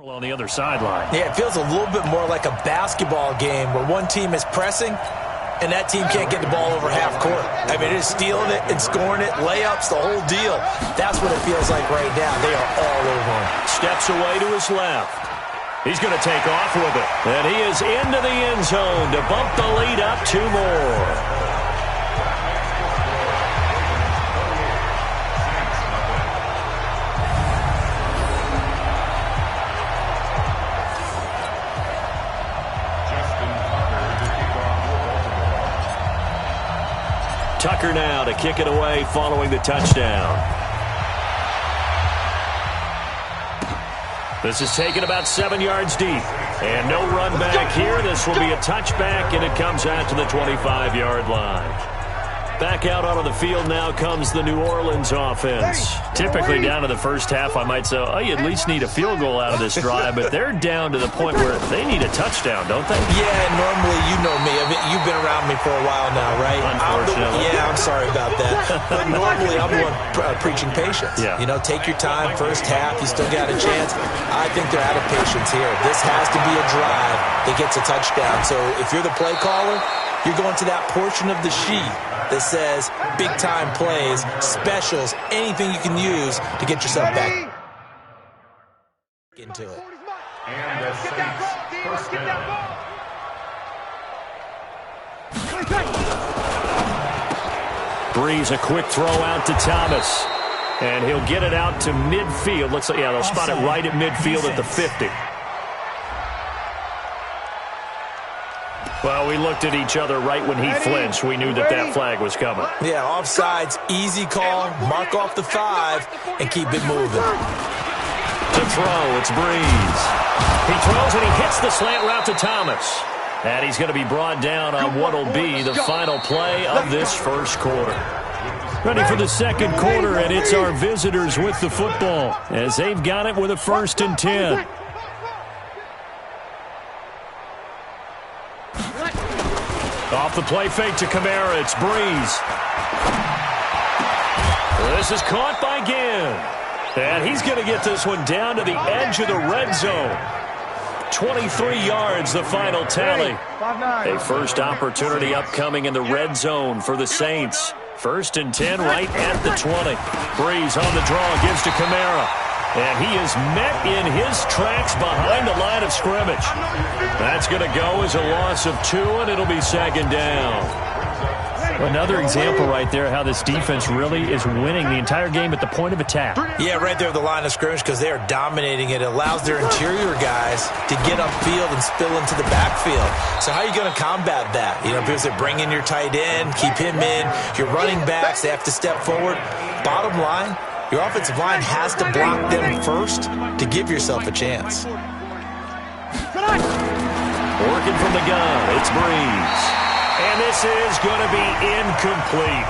On the other sideline. Yeah, it feels a little bit more like a basketball game where one team is pressing and that team can't get the ball over half court. I mean, it is stealing it and scoring it, layups, the whole deal. That's what it feels like right now. They are all over him. Steps away to his left. He's going to take off with it. And he is into the end zone to bump the lead up 2 more. Tucker now to kick it away following the touchdown. This is taken about 7 yards deep. And no run back here. This will be a touchback, and it comes out to the 25-yard line. Back out onto the field now comes the New Orleans offense. Typically down to the first half, I might say, oh, you at least need a field goal out of this drive, but they're down to the point where they need a touchdown, don't they? Yeah, normally, you know me. I mean, you've been around me for a while now, right? Unfortunately. I'm sorry about that. But normally, I'm the one preaching patience. Yeah. You know, take your time, first half, you still got a chance. I think they're out of patience here. This has to be a drive that gets a touchdown. So if you're the play caller, you're going to that portion of the sheet that says big-time plays, specials, anything you can use to get yourself back into it. And the Saints first down. Breeze, a quick throw out to Thomas. And he'll get it out to midfield. Looks like, yeah, they'll spot it right at midfield at the 50. Well, we looked at each other right when he flinched. We knew that flag was coming. Yeah, offsides, easy call, mark off the 5, and keep it moving. To throw, it's Breeze. He throws and he hits the slant route to Thomas. And he's going to be brought down on what will be the final play of this first quarter. Ready for the second quarter, and it's our visitors with the football as they've got it with a 1st and 10. Off the play fake to Kamara, it's Breeze. This is caught by Ginn. And he's going to get this one down to the edge of the red zone. 23 yards, the final tally. A first opportunity upcoming in the red zone for the Saints. 1st and 10 right at the 20. Breeze on the draw, gives to Kamara. And he is met in his tracks behind the line of scrimmage. That's going to go as a loss of 2, and it'll be 2nd down. Another example right there how this defense really is winning the entire game at the point of attack. Yeah, right there at the line of scrimmage because they are dominating it. It allows their interior guys to get upfield and spill into the backfield. So how are you going to combat that? You know, because they bring in your tight end, keep him in. Your running backs, they have to step forward. Bottom line, your offensive line has to block them first to give yourself a chance. Working from the gun, it's Breeze. And this is going to be incomplete.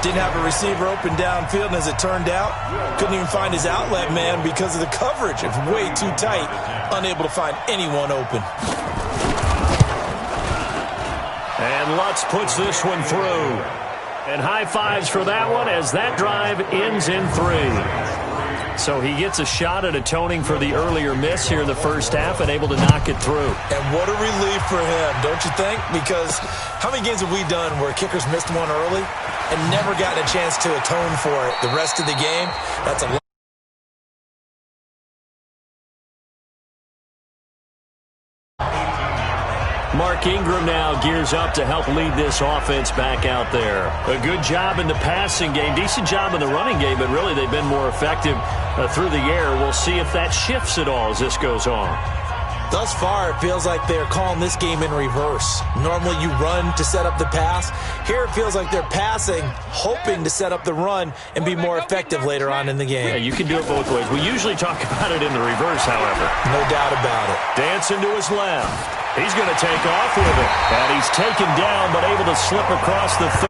Didn't have a receiver open downfield, and as it turned out, couldn't even find his outlet man because of the coverage. It's way too tight, unable to find anyone open. And Lutz puts this one through. And high fives for that one as that drive ends in 3. So he gets a shot at atoning for the earlier miss here in the first half and able to knock it through. And what a relief for him, don't you think? Because how many games have we done where kickers missed one early and never gotten a chance to atone for it the rest of the game? That's a lot. Mark Ingram now gears up to help lead this offense back out there. A good job in the passing game, decent job in the running game, but really they've been more effective through the air. We'll see if that shifts at all as this goes on. Thus far, it feels like they're calling this game in reverse. Normally you run to set up the pass. Here it feels like they're passing, hoping to set up the run and be more effective later on in the game. Yeah, you can do it both ways. We usually talk about it in the reverse, however. No doubt about it. Dancing to his left. He's going to take off with it. And he's taken down, but able to slip across the 30.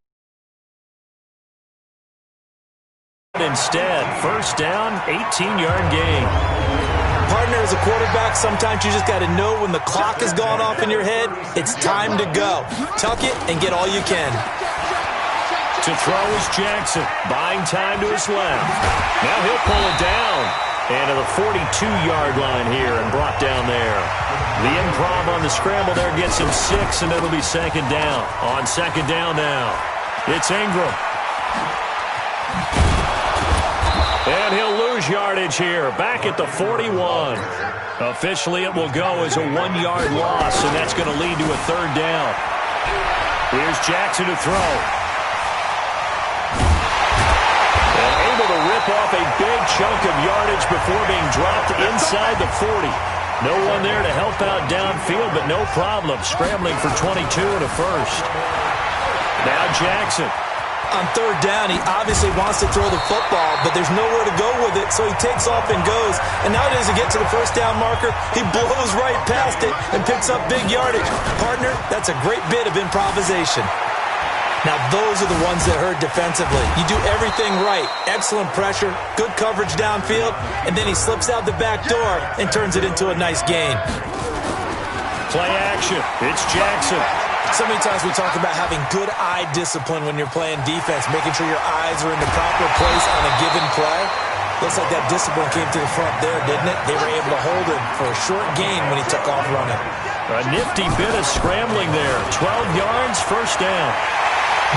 Instead, first down, 18-yard gain. Partner, as a quarterback, sometimes you just got to know when the clock has gone off in your head, it's time to go. Tuck it and get all you can. To throw is Jackson, buying time to his left. Now he'll pull it down. And to the 42-yard line here and brought down there. The improv on the scramble there gets him 6, and it'll be second down. On second down now, it's Ingram. And he'll lose yardage here, back at the 41. Officially, it will go as a 1-yard loss, and that's going to lead to a third down. Here's Jackson to throw. And able to rip off a big chunk of yardage before being dropped inside the 40. No one there to help out downfield, but no problem. Scrambling for 22 and a first. Now Jackson. On third down, he obviously wants to throw the football, but there's nowhere to go with it, so he takes off and goes. And now he doesn't get to the first down marker. He blows right past it and picks up big yardage. Partner, that's a great bit of improvisation. Now, those are the ones that hurt defensively. You do everything right. Excellent pressure, good coverage downfield, and then he slips out the back door and turns it into a nice gain. Play action. It's Jackson. So many times we talk about having good eye discipline when you're playing defense, making sure your eyes are in the proper place on a given play. Looks like that discipline came to the front there, didn't it? They were able to hold him for a short gain when he took off running. A nifty bit of scrambling there. 12 yards, first down.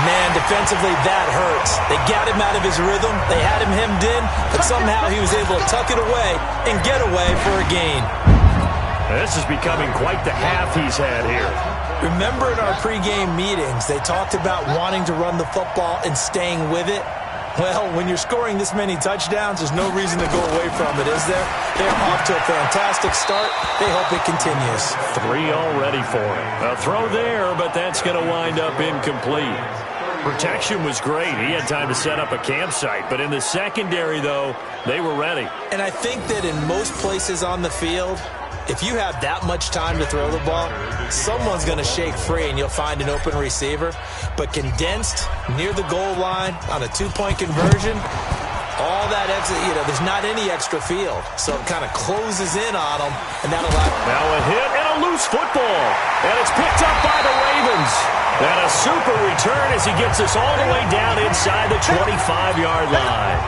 Man, defensively, that hurts. They got him out of his rhythm. They had him hemmed in, but somehow he was able to tuck it away and get away for a gain. This is becoming quite the half he's had here. Remember in our pregame meetings, they talked about wanting to run the football and staying with it? Well, when you're scoring this many touchdowns, there's no reason to go away from it, is there? They're off to a fantastic start. They hope it continues. 3 already for him. A throw there, but that's going to wind up incomplete. Protection was great. He had time to set up a campsite, but in the secondary, though, they were ready. And I think that in most places on the field, if you have that much time to throw the ball, someone's going to shake free and you'll find an open receiver. But condensed near the goal line on a 2-point conversion, all that exit, there's not any extra field. So it kind of closes in on them, and that'll allow. Now a hit and a loose football. And it's picked up by the Ravens. And a super return as he gets us all the way down inside the 25-yard line.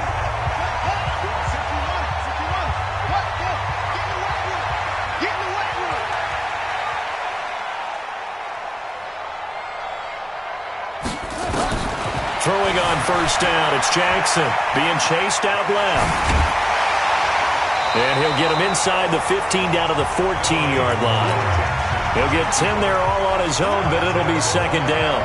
Throwing on first down, it's Jackson being chased out left. And he'll get him inside the 15 down to the 14-yard line. He'll get 10 there all on his own, but it'll be second down.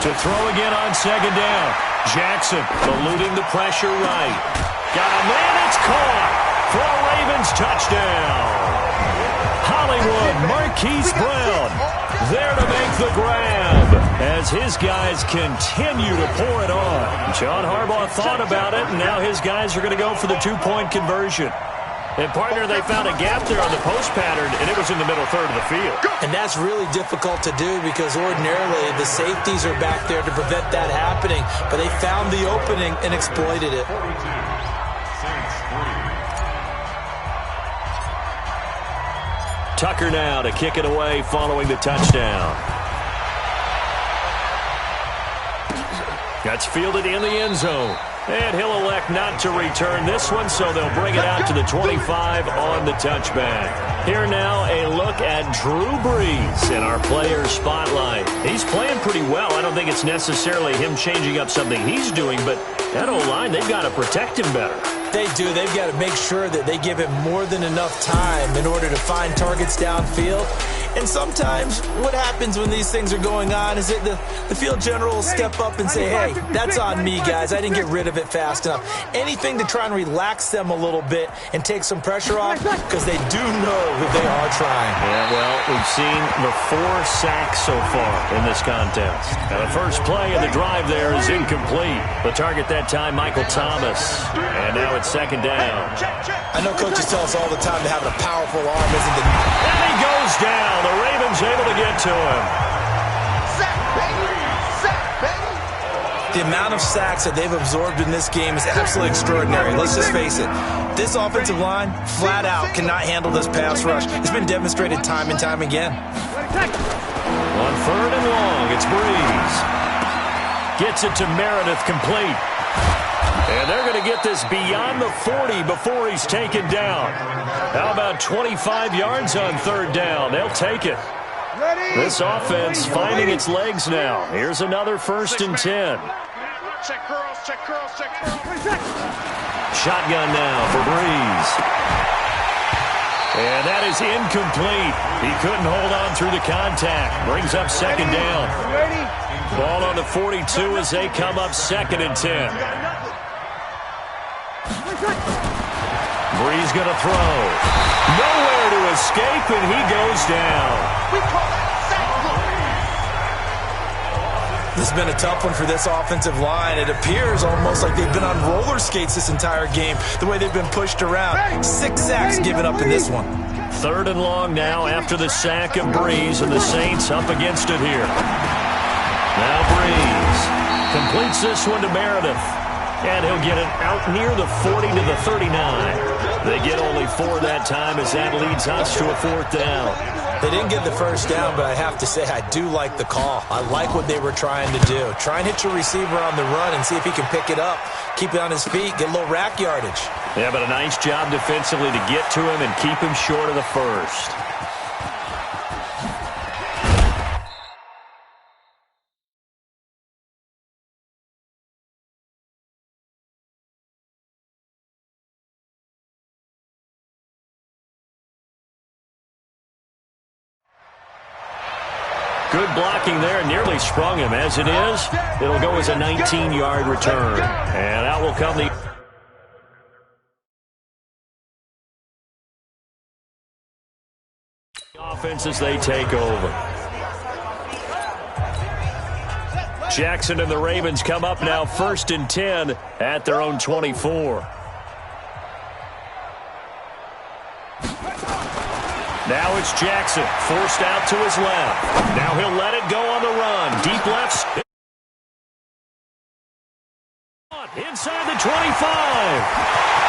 To throw again on second down. Jackson eluding the pressure right. Got a man, it's caught. For a Ravens touchdown. Hollywood Marquise Brown there to make the grab as his guys continue to pour it on. John Harbaugh thought about it, and now his guys are going to go for the 2-point conversion. And, partner, they found a gap there on the post pattern, and it was in the middle third of the field. And that's really difficult to do because ordinarily the safeties are back there to prevent that happening. But they found the opening and exploited it. Tucker now to kick it away following the touchdown. That's fielded in the end zone. And he'll elect not to return this one, so they'll bring it out to the 25 on the touchback. Here now, a look at Drew Brees in our player spotlight. He's playing pretty well. I don't think it's necessarily him changing up something he's doing, but that O-line, they've got to protect him better. They do. They've got to make sure that they give him more than enough time in order to find targets downfield. And sometimes what happens when these things are going on is that the field general will step up and say, hey, that's on me, guys. I didn't get rid of it fast enough. Anything to try and relax them a little bit and take some pressure off because they do know that they are trying. Yeah, well, we've seen the 4 sacks so far in this contest. Now, the first play of the drive there is incomplete. The target that time, Michael Thomas. And now it's second down. I know coaches tell us all the time that having a powerful arm isn't the... And he goes down. The Ravens able to get to him. The amount of sacks that they've absorbed in this game is absolutely extraordinary. Let's just face it. This offensive line, flat out, cannot handle this pass rush. It's been demonstrated time and time again. On 3rd and long, it's Breeze. Gets it to Meredith, complete. And they're going to get this beyond the 40 before he's taken down. How about 25 yards on 3rd down? They'll take it. This offense finding its legs now. Here's another 1st and 10. Check curls, check curls, check curls. Shotgun now for Breeze. And that is incomplete. He couldn't hold on through the contact. Brings up 2nd down. Ball on the 42 as they come up 2nd and 10. Breeze going to throw. Nowhere to escape, and he goes down. We call that sack block. This has been a tough one for this offensive line. It appears almost like they've been on roller skates this entire game, the way they've been pushed around. 6 sacks given up in this one. 3rd and long now after the sack of Breeze, and the Saints up against it here. Now Breeze completes this one to Meredith. And he'll get it out near the 40 to the 39. They get only 4 that time as that leads us to a 4th down. They didn't get the 1st down, but I have to say I do like the call. I like what they were trying to do. Try and hit your receiver on the run and see if he can pick it up. Keep it on his feet, get a little rack yardage. Yeah, but a nice job defensively to get to him and keep him short of the 1st. Good blocking there, nearly sprung him. As it is, it'll go as a 19-yard return. And out will come the offense as they take over. Jackson and the Ravens come up now 1st and 10 at their own 24. Now it's Jackson, forced out to his left. Now he'll let it go on the run. Deep left. Inside the 25.